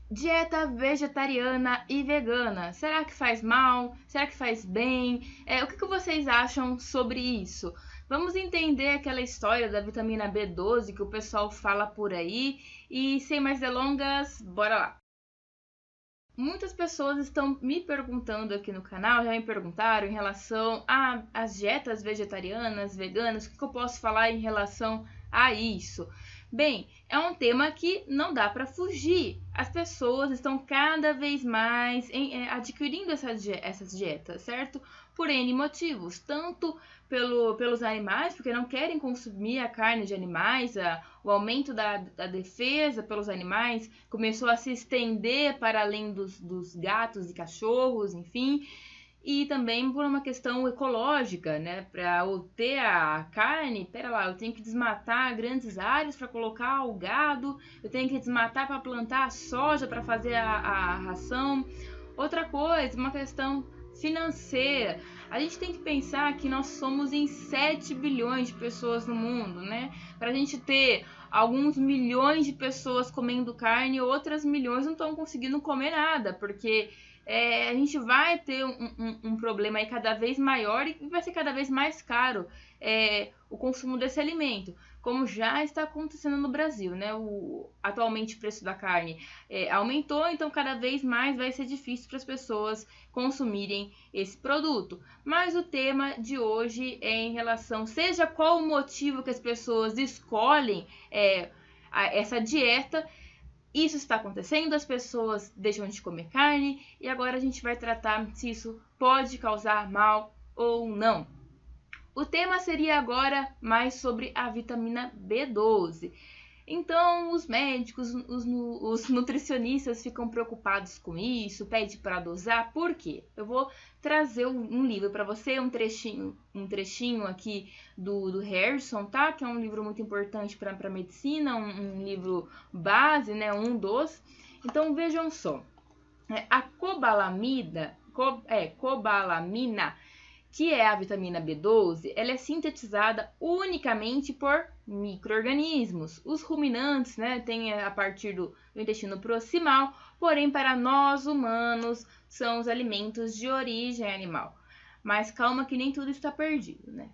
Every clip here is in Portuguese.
Dieta vegetariana e vegana, será que faz mal? Será que faz bem? O que vocês acham sobre isso? Vamos entender aquela história da vitamina B12 que o pessoal fala por aí e sem mais delongas, bora lá! Muitas pessoas estão me perguntando aqui no canal, já me perguntaram em relação às dietas vegetarianas, veganas, o que eu posso falar em relação a isso? Bem, é um tema que não dá para fugir. As pessoas estão cada vez mais adquirindo essas dietas, certo? Por N motivos, tanto pelos animais, porque não querem consumir a carne de animais, o aumento da defesa pelos animais começou a se estender para além dos gatos e cachorros, enfim, e também por uma questão ecológica, né? Para obter a carne, pera lá, eu tenho que desmatar grandes áreas para colocar o gado, eu tenho que desmatar para plantar a soja para fazer a ração. Outra coisa, uma questão financeira. A gente tem que pensar que nós somos em 7 bilhões de pessoas no mundo, né? Para a gente ter alguns milhões de pessoas comendo carne, outras milhões não estão conseguindo comer nada, porque a gente vai ter um problema aí cada vez maior e vai ser cada vez mais caro o consumo desse alimento, como já está acontecendo no Brasil, né? Atualmente o preço da carne aumentou, então cada vez mais vai ser difícil para as pessoas consumirem esse produto. Mas o tema de hoje é em relação, seja qual o motivo que as pessoas escolhem essa dieta, isso está acontecendo, as pessoas deixam de comer carne e agora a gente vai tratar se isso pode causar mal ou não. O tema seria agora mais sobre a vitamina B12. Então, os médicos, os nutricionistas ficam preocupados com isso, pedem para dosar. Por quê? Eu vou trazer um livro para você, um trechinho aqui do Harrison, tá? Que é um livro muito importante para medicina, um livro base, né? Um dos. Então, vejam só. A cobalamina, que é a vitamina B12, ela é sintetizada unicamente por micro-organismos. Os ruminantes, né, têm a partir do intestino proximal, porém para nós humanos são os alimentos de origem animal. Mas calma que nem tudo está perdido, né?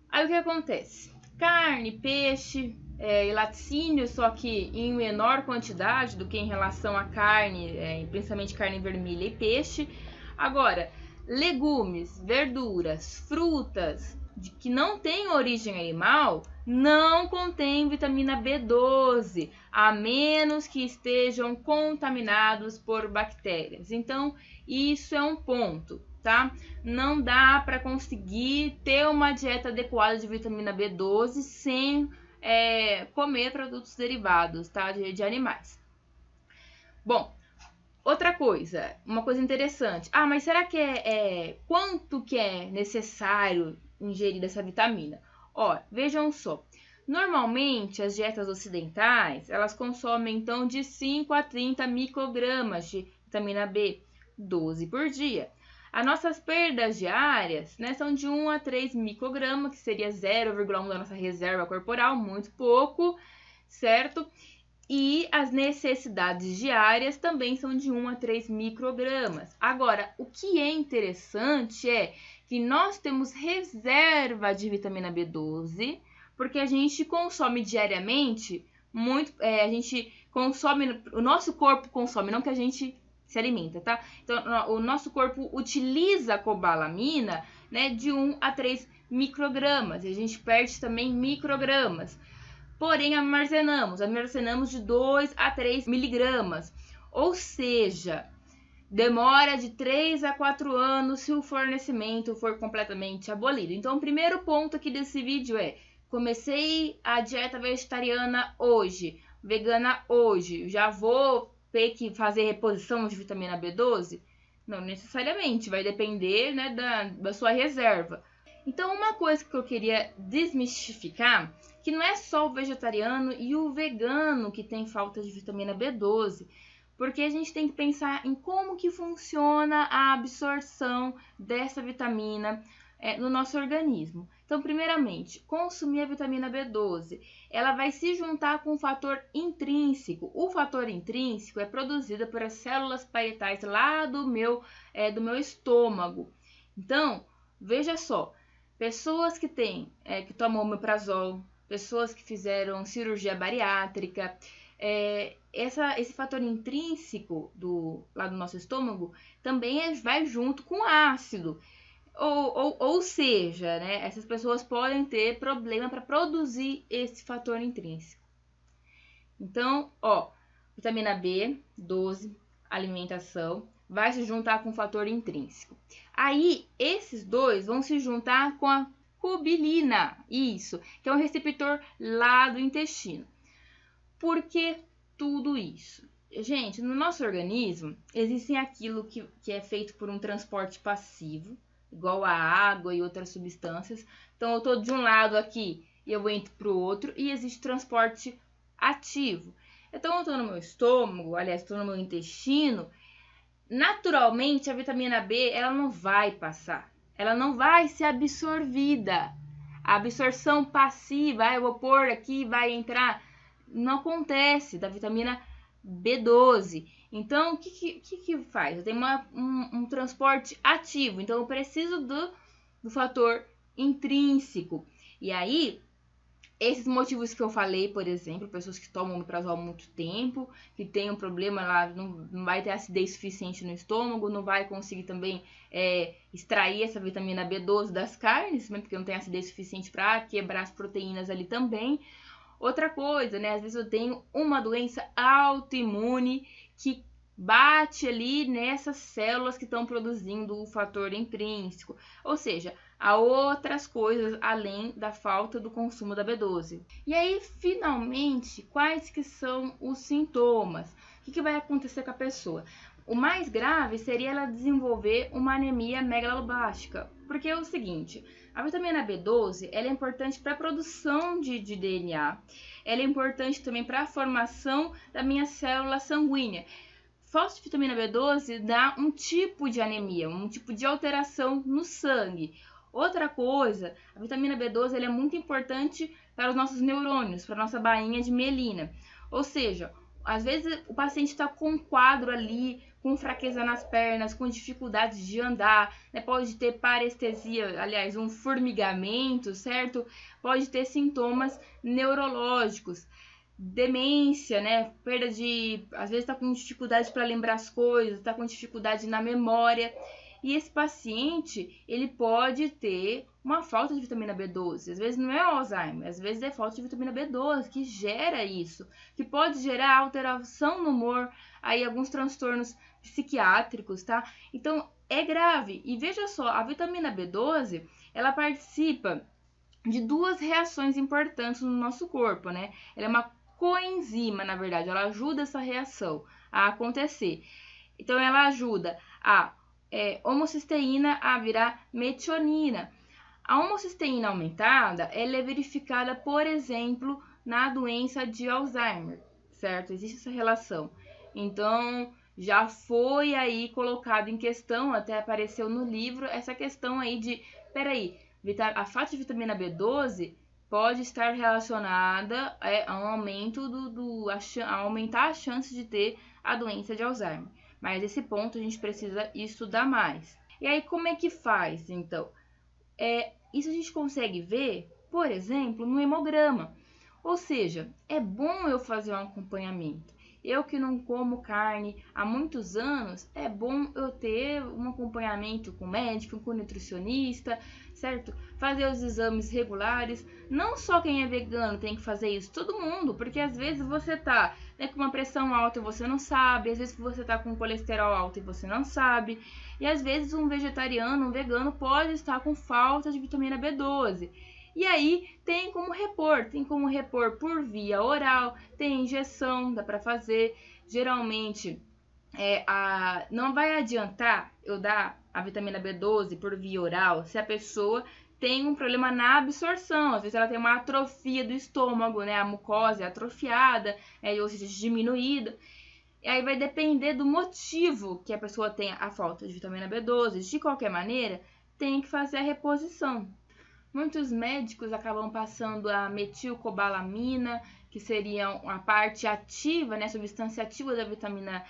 Aí o que acontece? Carne, peixe e laticínio, só que em menor quantidade do que em relação à carne, principalmente carne vermelha e peixe. Agora, legumes, verduras, frutas que não têm origem animal não contêm vitamina B12, a menos que estejam contaminados por bactérias. Então, isso é um ponto, tá? Não dá para conseguir ter uma dieta adequada de vitamina B12 sem comer produtos derivados, tá? De animais. Bom, outra coisa, uma coisa interessante. Mas será que quanto que é necessário ingerir essa vitamina? Ó, vejam só. Normalmente, as dietas ocidentais, elas consomem, então, de 5 a 30 microgramas de vitamina B12 por dia. As nossas perdas diárias, né, são de 1 a 3 microgramas, que seria 0,1 da nossa reserva corporal, muito pouco, certo? E as necessidades diárias também são de 1 a 3 microgramas. Agora, o que é interessante é que nós temos reserva de vitamina B12, porque a gente consome diariamente muito, a gente consome, o nosso corpo consome, não que a gente se alimenta, tá? Então, o nosso corpo utiliza a cobalamina, né, de 1 a 3 microgramas, e a gente perde também microgramas. Porém, armazenamos de 2 a 3 miligramas, ou seja, demora de 3 a 4 anos se o fornecimento for completamente abolido. Então, o primeiro ponto aqui desse vídeo comecei a dieta vegetariana hoje, vegana hoje, já vou ter que fazer reposição de vitamina B12? Não necessariamente, vai depender, né, da sua reserva. Então, uma coisa que eu queria desmistificar, que não é só o vegetariano e o vegano que tem falta de vitamina B12, porque a gente tem que pensar em como que funciona a absorção dessa vitamina no nosso organismo. Então, primeiramente, consumir a vitamina B12, ela vai se juntar com o fator intrínseco. O fator intrínseco é produzido pelas células parietais lá do meu estômago. Então, veja só, pessoas que tomam omeprazol, pessoas que fizeram cirurgia bariátrica, esse fator intrínseco lá do nosso estômago também vai junto com ácido. Ou seja, né, essas pessoas podem ter problema para produzir esse fator intrínseco. Então, vitamina B12, alimentação, vai se juntar com o fator intrínseco. Aí, esses dois vão se juntar com a cubilina, isso, que é um receptor lá do intestino. Por que tudo isso? Gente, no nosso organismo, existem aquilo que é feito por um transporte passivo, igual a água e outras substâncias. Então, eu estou de um lado aqui e eu entro para o outro, e existe transporte ativo. Então, eu estou no meu estômago, aliás, estou no meu intestino, naturalmente a vitamina B ela não vai passar, ela não vai ser absorvida. A absorção passiva, eu vou pôr aqui, vai entrar, não acontece da vitamina B12. Então, o que faz? Eu tenho um transporte ativo, então eu preciso do fator intrínseco. E aí, esses motivos que eu falei, por exemplo, pessoas que tomam omeprazol há muito tempo, que tem um problema lá, não vai ter acidez suficiente no estômago, não vai conseguir também extrair essa vitamina B12 das carnes, porque não tem acidez suficiente para quebrar as proteínas ali também. Outra coisa, né? Às vezes eu tenho uma doença autoimune que bate ali nessas células que estão produzindo o fator intrínseco. Ou seja, há outras coisas além da falta do consumo da B12. E aí, finalmente, quais que são os sintomas? O que vai acontecer com a pessoa? O mais grave seria ela desenvolver uma anemia megalobástica. Porque é o seguinte, a vitamina B12 ela é importante para a produção de DNA. Ela é importante também para a formação da minha célula sanguínea. Falta de vitamina B12 dá um tipo de anemia, um tipo de alteração no sangue. Outra coisa, a vitamina B12 ela é muito importante para os nossos neurônios, para a nossa bainha de mielina. Ou seja, às vezes o paciente está com um quadro ali, com fraqueza nas pernas, com dificuldade de andar, né? Pode ter parestesia, aliás, um formigamento, certo? Pode ter sintomas neurológicos. Demência, né? Perda às vezes está com dificuldade para lembrar as coisas, está com dificuldade na memória. E esse paciente, ele pode ter uma falta de vitamina B12. Às vezes não é Alzheimer, às vezes é falta de vitamina B12 que gera isso, que pode gerar alteração no humor, aí alguns transtornos psiquiátricos, tá? Então, é grave. E veja só, a vitamina B12, ela participa de duas reações importantes no nosso corpo, né? Ela é uma coenzima, na verdade, ela ajuda essa reação a acontecer. Então, ela ajuda a homocisteína a virar metionina. A homocisteína aumentada, ela é verificada, por exemplo, na doença de Alzheimer, certo? Existe essa relação. Então, já foi aí colocado em questão, até apareceu no livro, essa questão aí de, peraí, a falta de vitamina B12 pode estar relacionada a um aumento a aumentar a chance de ter a doença de Alzheimer. Mas esse ponto a gente precisa estudar mais. E aí, como é que faz, então? Isso a gente consegue ver, por exemplo, no hemograma. Ou seja, é bom eu fazer um acompanhamento. Eu que não como carne há muitos anos, é bom eu ter um acompanhamento com médico, com nutricionista, certo? Fazer os exames regulares. Não só quem é vegano tem que fazer isso, todo mundo, porque às vezes você tá com uma pressão alta e você não sabe, às vezes você tá com colesterol alto e você não sabe, e às vezes um vegetariano, um vegano pode estar com falta de vitamina B12. E aí tem como repor por via oral, tem injeção, dá para fazer. Geralmente não vai adiantar eu dar a vitamina B12 por via oral se a pessoa tem um problema na absorção. Às vezes ela tem uma atrofia do estômago, né? A mucosa é atrofiada, ou seja, diminuída. E aí vai depender do motivo que a pessoa tenha a falta de vitamina B12. De qualquer maneira, tem que fazer a reposição. Muitos médicos acabam passando a metilcobalamina, que seria a parte ativa, né, substância ativa da vitamina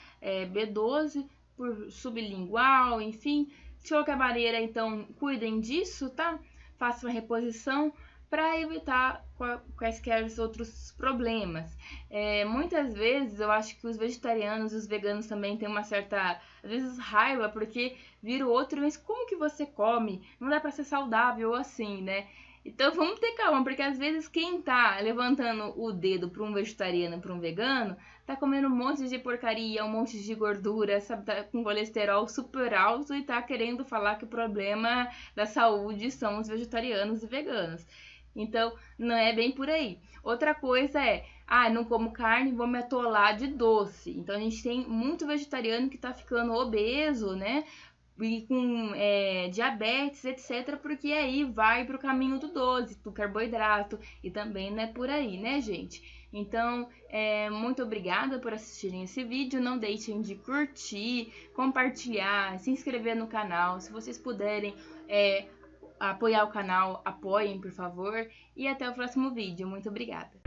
B12, por sublingual, enfim. De qualquer maneira, então, cuidem disso, tá? Façam a reposição para evitar quaisquer outros problemas. Muitas vezes eu acho que os vegetarianos e os veganos também têm uma certa, às vezes, raiva, porque vira o outro, mas como que você come? Não dá para ser saudável assim, né? Então vamos ter calma, porque às vezes quem tá levantando o dedo para um vegetariano, para um vegano, tá comendo um monte de porcaria, um monte de gordura, sabe, tá com colesterol super alto e tá querendo falar que o problema da saúde são os vegetarianos e veganos. Então, não é bem por aí. Outra coisa é, não como carne, vou me atolar de doce. Então, a gente tem muito vegetariano que tá ficando obeso, né? E com diabetes, etc. Porque aí vai pro caminho do doce, do carboidrato. E também não é por aí, né, gente? Então, muito obrigada por assistirem esse vídeo. Não deixem de curtir, compartilhar, se inscrever no canal. Se vocês puderem apoiar o canal, apoiem, por favor. E até o próximo vídeo. Muito obrigada.